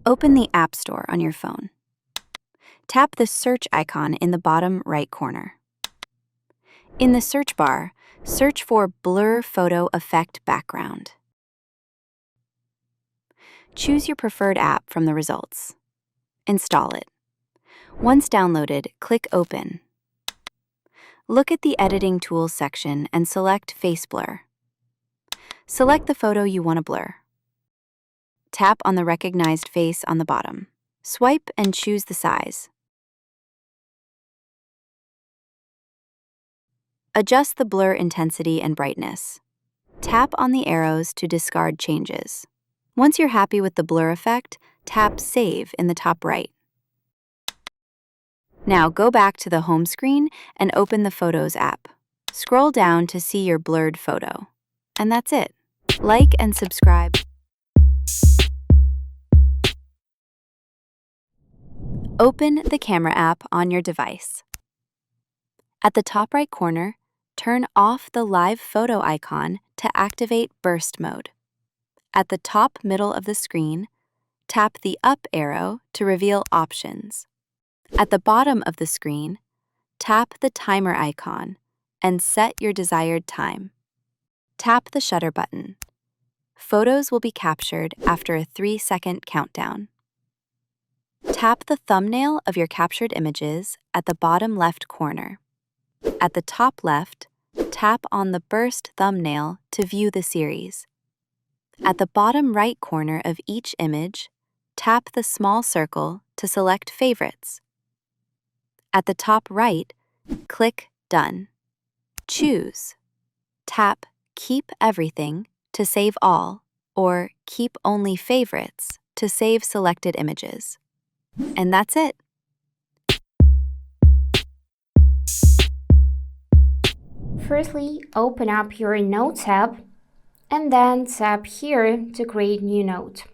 Open the App Store on your phone. Tap the search icon in the bottom right corner. In the search bar, search for Blur Photo Effect Background. Choose your preferred app from the results. Install it. Once downloaded, click Open. Look at the Editing Tools section and select Face Blur. Select the photo you want to blur. Tap on the recognized face on the bottom. Swipe and choose the size. Adjust the blur intensity and brightness. Tap on the arrows to discard changes. Once you're happy with the blur effect, tap Save in the top right. Now go back to the home screen and open the Photos app. Scroll down to see your blurred photo. And that's it. Like and subscribe. Open the camera app on your device. At the top right corner, turn off the live photo icon to activate burst mode. At the top middle of the screen, tap the up arrow to reveal options. At the bottom of the screen, tap the timer icon and set your desired time. Tap the shutter button. Photos will be captured after a 3-second countdown. Tap the thumbnail of your captured images at the bottom left corner. At the top left, tap on the burst thumbnail to view the series. At the bottom right corner of each image, tap the small circle to select favorites. At the top right, click Done. Choose. Tap Keep Everything to save all, or Keep Only Favorites to save selected images. And that's it. Firstly, open up your Notes app and then tap here to create new note.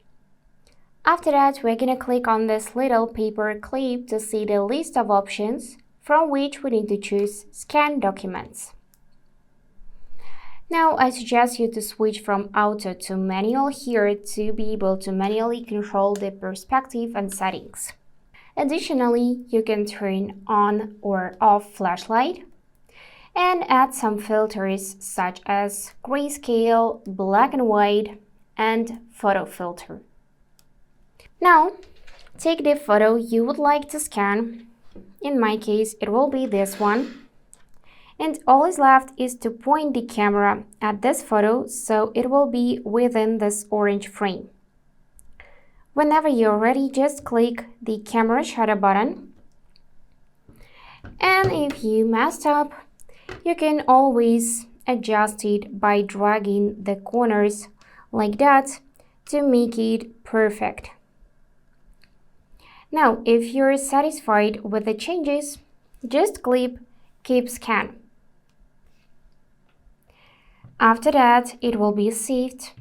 After that, we're going to click on this little paper clip to see the list of options from which we need to choose Scan Documents. Now, I suggest you to switch from auto to manual here to be able to manually control the perspective and settings. Additionally, you can turn on or off flashlight and add some filters such as grayscale, black and white, and photo filter. Now, take the photo you would like to scan. In my case, it will be this one. And all is left is to point the camera at this photo so it will be within this orange frame. Whenever you're ready, just click the camera shutter button. And if you messed up, you can always adjust it by dragging the corners like that to make it perfect. Now, if you're satisfied with the changes, just click Keep Scan. After that, it will be saved.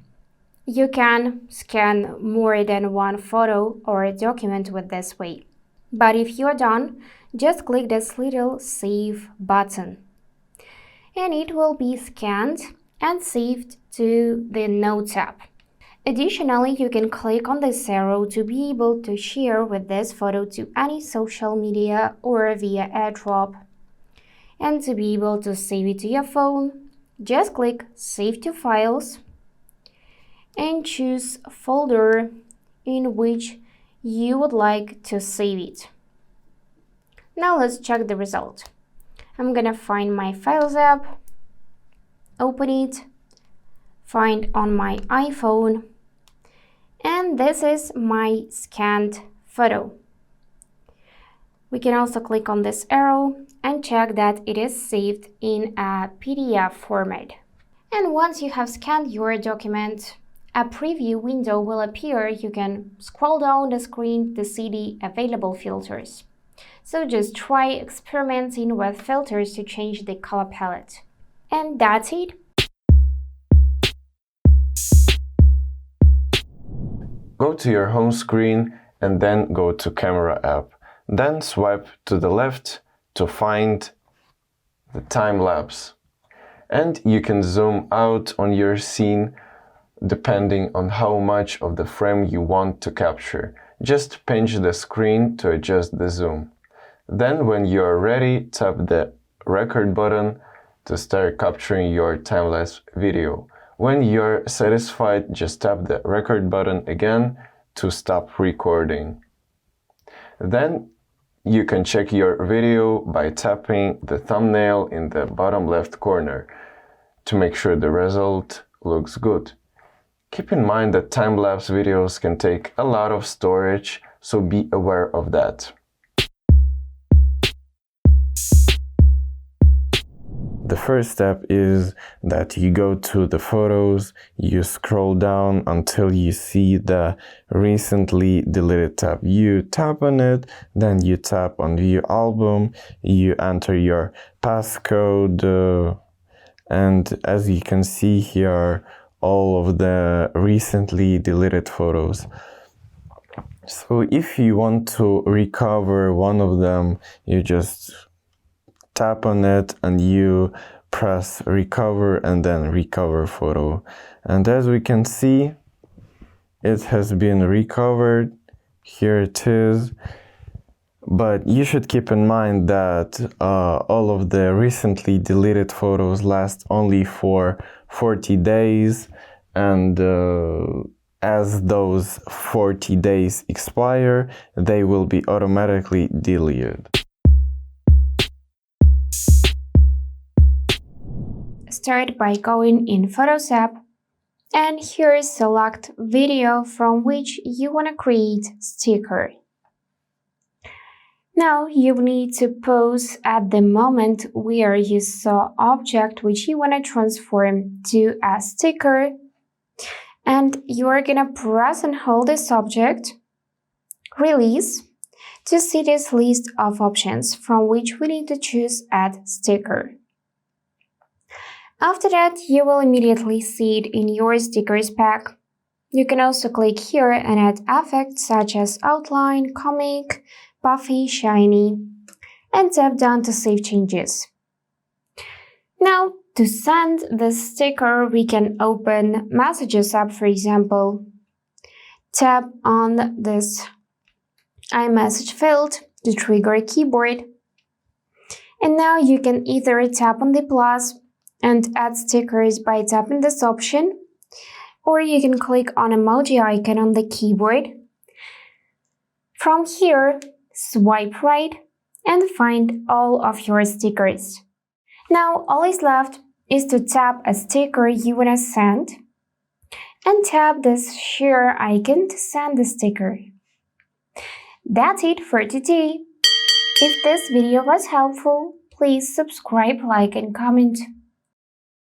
You can scan more than one photo or a document with this way. But if you're done, just click this little Save button. And it will be scanned and saved to the Notes app. Additionally, you can click on this arrow to be able to share with this photo to any social media or via AirDrop. And to be able to save it to your phone, just click Save to Files and choose folder in which you would like to save it. Now let's check the result. I'm gonna find my Files app, open it, find on my iPhone, and this is my scanned photo. We can also click on this arrow and check that it is saved in a PDF format. And once you have scanned your document, a preview window will appear. You can scroll down the screen to see the available filters. So just try experimenting with filters to change the color palette. And that's it. Go to your home screen and then go to Camera app. Then swipe to the left to find the time-lapse. And you can zoom out on your scene depending on how much of the frame you want to capture. just pinch the screen to adjust the zoom. Then when you are ready, tap the record button to start capturing your time-lapse video. When you're satisfied, just tap the record button again to stop recording. Then you can check your video by tapping the thumbnail in the bottom left corner to make sure the result looks good. Keep in mind that time-lapse videos can take a lot of storage, so be aware of that. The first step is that you go to the photos, you scroll down until you see the recently deleted tab. You tap on it, then you tap on view album, you enter your passcode, and as you can see here, all of the recently deleted photos. So if you want to recover one of them, you just tap on it and you press recover and then recover photo. And as we can see, it has been recovered. Here it is. But you should keep in mind that all of the recently deleted photos last only for 40 days, and as those 40 days expire, they will be automatically deleted. Start by going in Photos app, and here select video from which you want to create sticker. Now you need to pause at the moment where you saw object which you want to transform to a sticker, and you are gonna press and hold this object, release, to see this list of options from which we need to choose add sticker. After that, you will immediately see it in your stickers pack. You can also click here and add effects such as outline, comic, puffy, shiny, and tap down to save changes. Now, to send the sticker, we can open Messages app, for example. Tap on this iMessage field to trigger a keyboard. And now you can either tap on the plus and add stickers by tapping this option, or you can click on emoji icon on the keyboard. From here, swipe right and find all of your stickers. Now all is left is to tap a sticker you want to send and tap this share icon to send the sticker. That's it for today. If this video was helpful, please subscribe, like and comment.